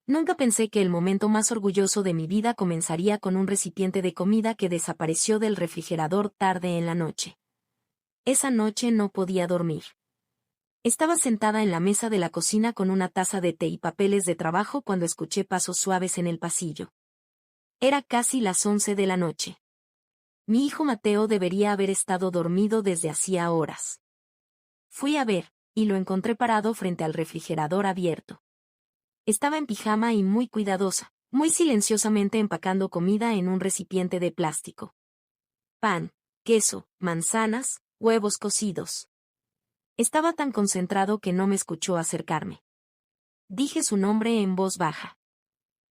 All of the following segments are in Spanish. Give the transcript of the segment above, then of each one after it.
Nunca pensé que el momento más orgulloso de mi vida comenzaría con un recipiente de comida que desapareció del refrigerador tarde en la noche. Esa noche no podía dormir. Estaba sentada en la mesa de la cocina con una taza de té y papeles de trabajo cuando escuché pasos suaves en el pasillo. Era casi las 11 de la noche. Mi hijo Mateo debería haber estado dormido desde hacía horas. Fui a ver, y lo encontré parado frente al refrigerador abierto. Estaba en pijama y muy cuidadosa, muy silenciosamente empacando comida en un recipiente de plástico. Pan, queso, manzanas, huevos cocidos. Estaba tan concentrado que no me escuchó acercarme. Dije su nombre en voz baja.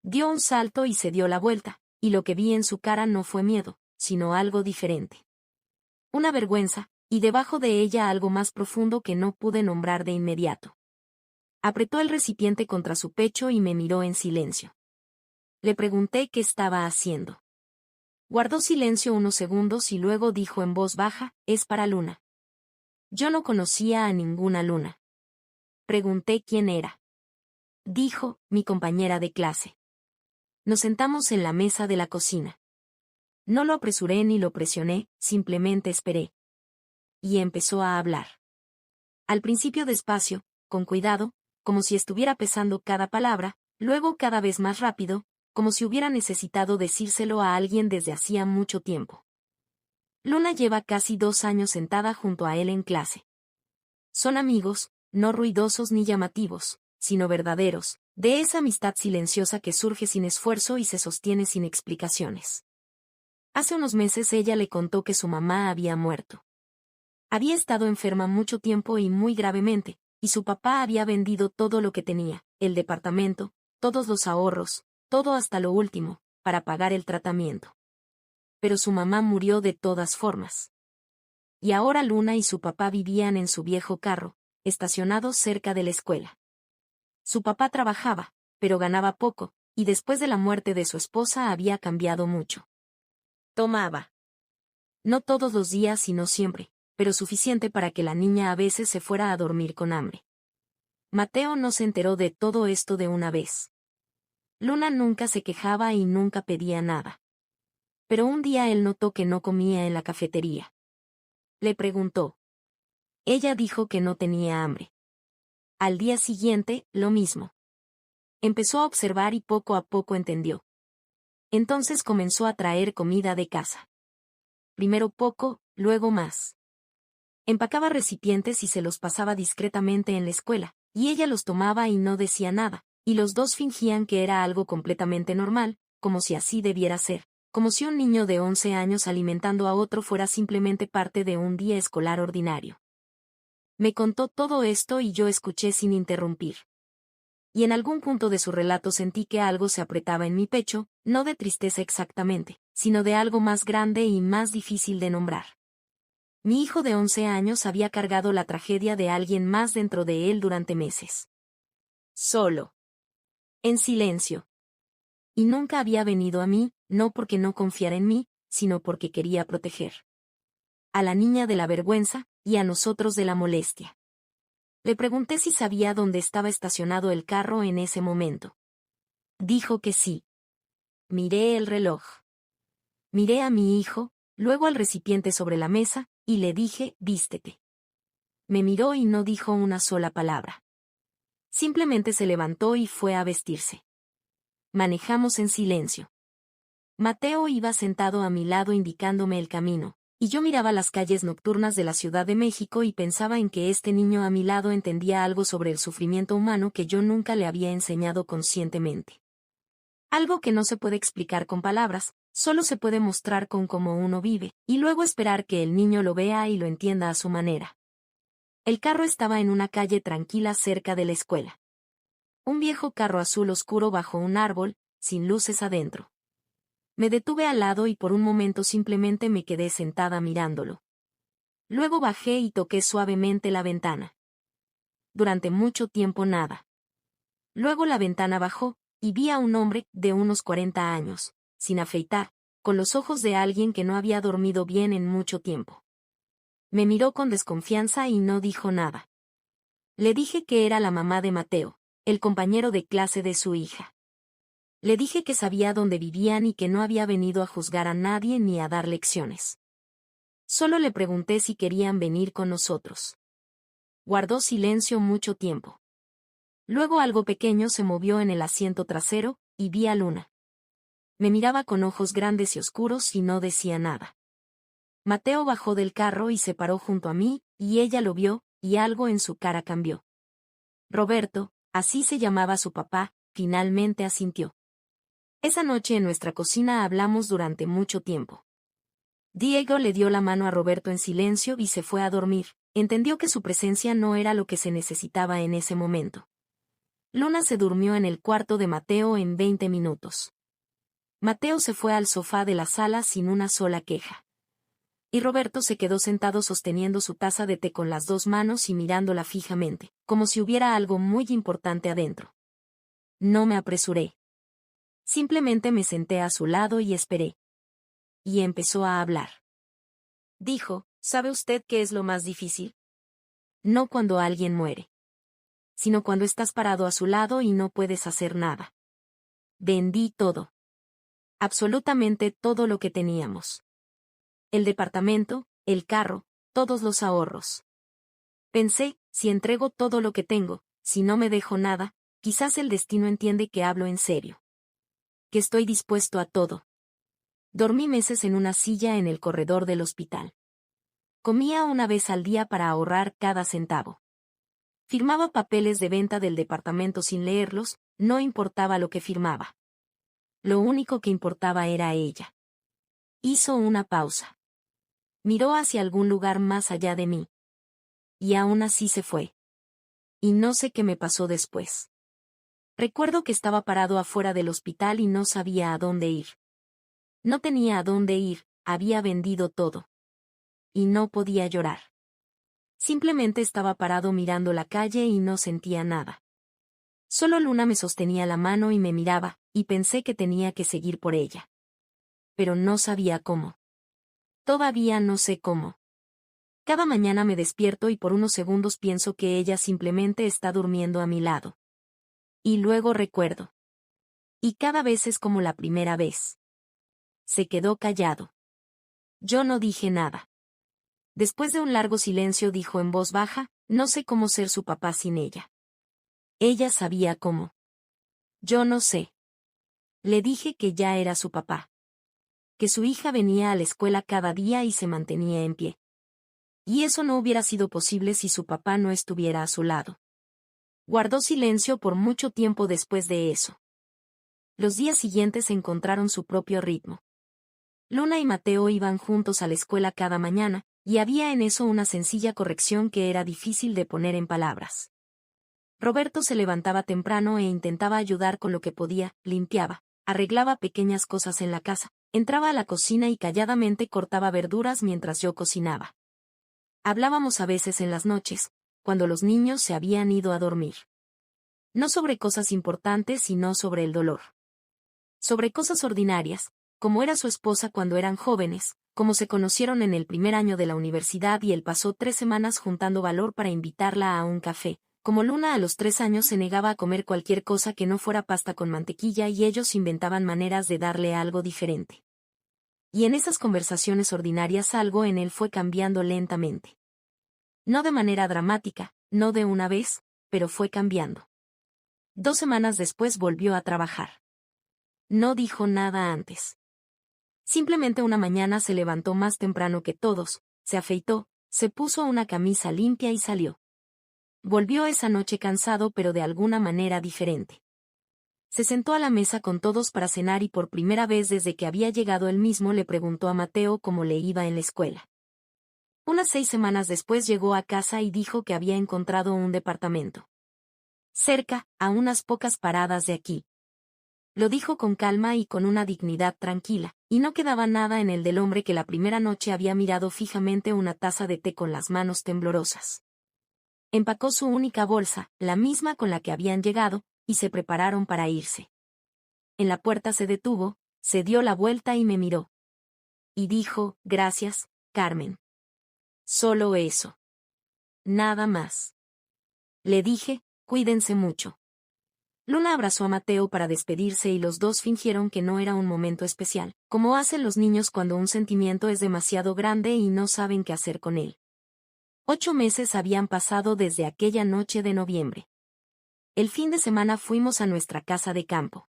Dio un salto y se dio la vuelta, y lo que vi en su cara no fue miedo, sino algo diferente. Una vergüenza, y debajo de ella algo más profundo que no pude nombrar de inmediato. Apretó el recipiente contra su pecho y me miró en silencio. Le pregunté qué estaba haciendo. Guardó silencio unos segundos y luego dijo en voz baja, «Es para Luna». Yo no conocía a ninguna Luna. Pregunté quién era. Dijo, «Mi compañera de clase». Nos sentamos en la mesa de la cocina. No lo apresuré ni lo presioné, simplemente esperé. Y empezó a hablar. Al principio despacio, con cuidado, como si estuviera pesando cada palabra, luego cada vez más rápido, como si hubiera necesitado decírselo a alguien desde hacía mucho tiempo. Luna lleva casi 2 años sentada junto a él en clase. Son amigos, no ruidosos ni llamativos, sino verdaderos, de esa amistad silenciosa que surge sin esfuerzo y se sostiene sin explicaciones. Hace unos meses ella le contó que su mamá había muerto. Había estado enferma mucho tiempo y muy gravemente, y su papá había vendido todo lo que tenía, el departamento, todos los ahorros, todo hasta lo último, para pagar el tratamiento. Pero su mamá murió de todas formas. Y ahora Luna y su papá vivían en su viejo carro, estacionado cerca de la escuela. Su papá trabajaba, pero ganaba poco, y después de la muerte de su esposa había cambiado mucho. Tomaba. No todos los días sino siempre, pero suficiente para que la niña a veces se fuera a dormir con hambre. Mateo no se enteró de todo esto de una vez. Luna nunca se quejaba y nunca pedía nada. Pero un día él notó que no comía en la cafetería. Le preguntó. Ella dijo que no tenía hambre. Al día siguiente, lo mismo. Empezó a observar y poco a poco entendió. Entonces comenzó a traer comida de casa. Primero poco, luego más. Empacaba recipientes y se los pasaba discretamente en la escuela, y ella los tomaba y no decía nada, y los dos fingían que era algo completamente normal, como si así debiera ser, como si un niño de 11 años alimentando a otro fuera simplemente parte de un día escolar ordinario. Me contó todo esto y yo escuché sin interrumpir. Y en algún punto de su relato sentí que algo se apretaba en mi pecho, no de tristeza exactamente, sino de algo más grande y más difícil de nombrar. Mi hijo de 11 años había cargado la tragedia de alguien más dentro de él durante meses. Solo. En silencio. Y nunca había venido a mí, no porque no confiara en mí, sino porque quería proteger. A la niña de la vergüenza, y a nosotros de la molestia. Le pregunté si sabía dónde estaba estacionado el carro en ese momento. Dijo que sí. Miré el reloj. Miré a mi hijo, luego al recipiente sobre la mesa, y le dije, vístete. Me miró y no dijo una sola palabra. Simplemente se levantó y fue a vestirse. Manejamos en silencio. Mateo iba sentado a mi lado indicándome el camino, y yo miraba las calles nocturnas de la Ciudad de México y pensaba en que este niño a mi lado entendía algo sobre el sufrimiento humano que yo nunca le había enseñado conscientemente. Algo que no se puede explicar con palabras, solo se puede mostrar con cómo uno vive, y luego esperar que el niño lo vea y lo entienda a su manera. El carro estaba en una calle tranquila cerca de la escuela. Un viejo carro azul oscuro bajo un árbol, sin luces adentro. Me detuve al lado y por un momento simplemente me quedé sentada mirándolo. Luego bajé y toqué suavemente la ventana. Durante mucho tiempo nada. Luego la ventana bajó, y vi a un hombre de unos 40 años, sin afeitar, con los ojos de alguien que no había dormido bien en mucho tiempo. Me miró con desconfianza y no dijo nada. Le dije que era la mamá de Mateo, el compañero de clase de su hija. Le dije que sabía dónde vivían y que no había venido a juzgar a nadie ni a dar lecciones. Solo le pregunté si querían venir con nosotros. Guardó silencio mucho tiempo. Luego algo pequeño se movió en el asiento trasero, y vi a Luna. Me miraba con ojos grandes y oscuros y no decía nada. Mateo bajó del carro y se paró junto a mí, y ella lo vio, y algo en su cara cambió. Roberto, así se llamaba su papá, finalmente asintió. Esa noche en nuestra cocina hablamos durante mucho tiempo. Diego le dio la mano a Roberto en silencio y se fue a dormir. Entendió que su presencia no era lo que se necesitaba en ese momento. Luna se durmió en el cuarto de Mateo en 20 minutos. Mateo se fue al sofá de la sala sin una sola queja. Y Roberto se quedó sentado sosteniendo su taza de té con las dos manos y mirándola fijamente, como si hubiera algo muy importante adentro. No me apresuré. Simplemente me senté a su lado y esperé. Y empezó a hablar. Dijo, ¿sabe usted qué es lo más difícil? No cuando alguien muere, sino cuando estás parado a su lado y no puedes hacer nada. Vendí todo. Absolutamente todo lo que teníamos. El departamento, el carro, todos los ahorros. Pensé, si entrego todo lo que tengo, si no me dejo nada, quizás el destino entiende que hablo en serio. Que estoy dispuesto a todo. Dormí meses en una silla en el corredor del hospital. Comía una vez al día para ahorrar cada centavo. Firmaba papeles de venta del departamento sin leerlos, no importaba lo que firmaba. Lo único que importaba era ella. Hizo una pausa. Miró hacia algún lugar más allá de mí. Y aún así se fue. Y no sé qué me pasó después. Recuerdo que estaba parado afuera del hospital y no sabía a dónde ir. No tenía a dónde ir, había vendido todo. Y no podía llorar. Simplemente estaba parado mirando la calle y no sentía nada. Solo Luna me sostenía la mano y me miraba, y pensé que tenía que seguir por ella. Pero no sabía cómo. Todavía no sé cómo. Cada mañana me despierto y por unos segundos pienso que ella simplemente está durmiendo a mi lado. Y luego recuerdo. Y cada vez es como la primera vez. Se quedó callado. Yo no dije nada. Después de un largo silencio dijo en voz baja, no sé cómo ser su papá sin ella. Ella sabía cómo. Yo no sé. Le dije que ya era su papá. Que su hija venía a la escuela cada día y se mantenía en pie. Y eso no hubiera sido posible si su papá no estuviera a su lado. Guardó silencio por mucho tiempo después de eso. Los días siguientes encontraron su propio ritmo. Luna y Mateo iban juntos a la escuela cada mañana, y había en eso una sencilla corrección que era difícil de poner en palabras. Roberto se levantaba temprano e intentaba ayudar con lo que podía, limpiaba, arreglaba pequeñas cosas en la casa, entraba a la cocina y calladamente cortaba verduras mientras yo cocinaba. Hablábamos a veces en las noches, cuando los niños se habían ido a dormir. No sobre cosas importantes, sino sobre el dolor. Sobre cosas ordinarias, como era su esposa cuando eran jóvenes, como se conocieron en el primer año de la universidad y él pasó 3 semanas juntando valor para invitarla a un café, como Luna a los 3 años se negaba a comer cualquier cosa que no fuera pasta con mantequilla y ellos inventaban maneras de darle algo diferente. Y en esas conversaciones ordinarias algo en él fue cambiando lentamente. No de manera dramática, no de una vez, pero fue cambiando. 2 semanas después volvió a trabajar. No dijo nada antes. Simplemente una mañana se levantó más temprano que todos, se afeitó, se puso una camisa limpia y salió. Volvió esa noche cansado pero de alguna manera diferente. Se sentó a la mesa con todos para cenar y por primera vez desde que había llegado él mismo le preguntó a Mateo cómo le iba en la escuela. Unas 6 semanas después llegó a casa y dijo que había encontrado un departamento. Cerca, a unas pocas paradas de aquí. Lo dijo con calma y con una dignidad tranquila, y no quedaba nada en el del hombre que la primera noche había mirado fijamente una taza de té con las manos temblorosas. Empacó su única bolsa, la misma con la que habían llegado, y se prepararon para irse. En la puerta se detuvo, se dio la vuelta y me miró. Y dijo, gracias, Carmen. Solo eso. Nada más. Le dije, cuídense mucho. Luna abrazó a Mateo para despedirse y los dos fingieron que no era un momento especial, como hacen los niños cuando un sentimiento es demasiado grande y no saben qué hacer con él. 8 meses habían pasado desde aquella noche de noviembre. El fin de semana fuimos a nuestra casa de campo.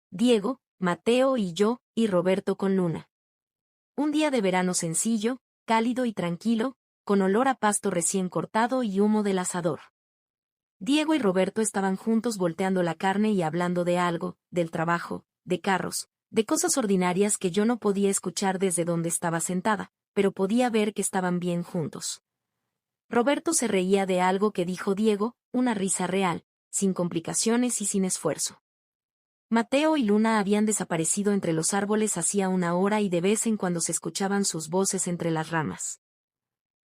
Diego, Mateo y yo, y Roberto con Luna. Un día de verano sencillo, cálido y tranquilo, con olor a pasto recién cortado y humo del asador. Diego y Roberto estaban juntos volteando la carne y hablando de algo, del trabajo, de carros, de cosas ordinarias que yo no podía escuchar desde donde estaba sentada, pero podía ver que estaban bien juntos. Roberto se reía de algo que dijo Diego, una risa real, sin complicaciones y sin esfuerzo. Mateo y Luna habían desaparecido entre los árboles hacía una hora y de vez en cuando se escuchaban sus voces entre las ramas.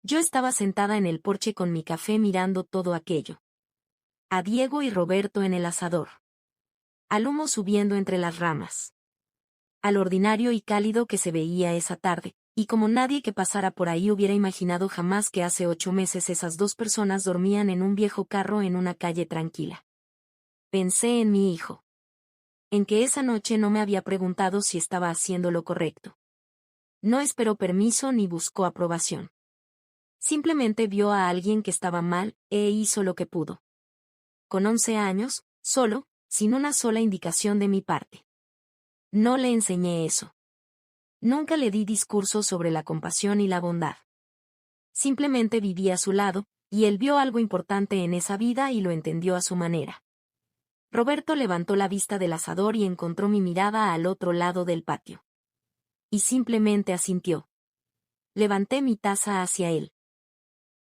Yo estaba sentada en el porche con mi café mirando todo aquello. A Diego y Roberto en el asador. Al humo subiendo entre las ramas. Al ordinario y cálido que se veía esa tarde, y como nadie que pasara por ahí hubiera imaginado jamás que hace 8 meses esas dos personas dormían en un viejo carro en una calle tranquila. Pensé en mi hijo. En que esa noche no me había preguntado si estaba haciendo lo correcto. No esperó permiso ni buscó aprobación. Simplemente vio a alguien que estaba mal, e hizo lo que pudo. Con 11 años, solo, sin una sola indicación de mi parte. No le enseñé eso. Nunca le di discursos sobre la compasión y la bondad. Simplemente viví a su lado, y él vio algo importante en esa vida y lo entendió a su manera. Roberto levantó la vista del asador y encontró mi mirada al otro lado del patio. Y simplemente asintió. Levanté mi taza hacia él.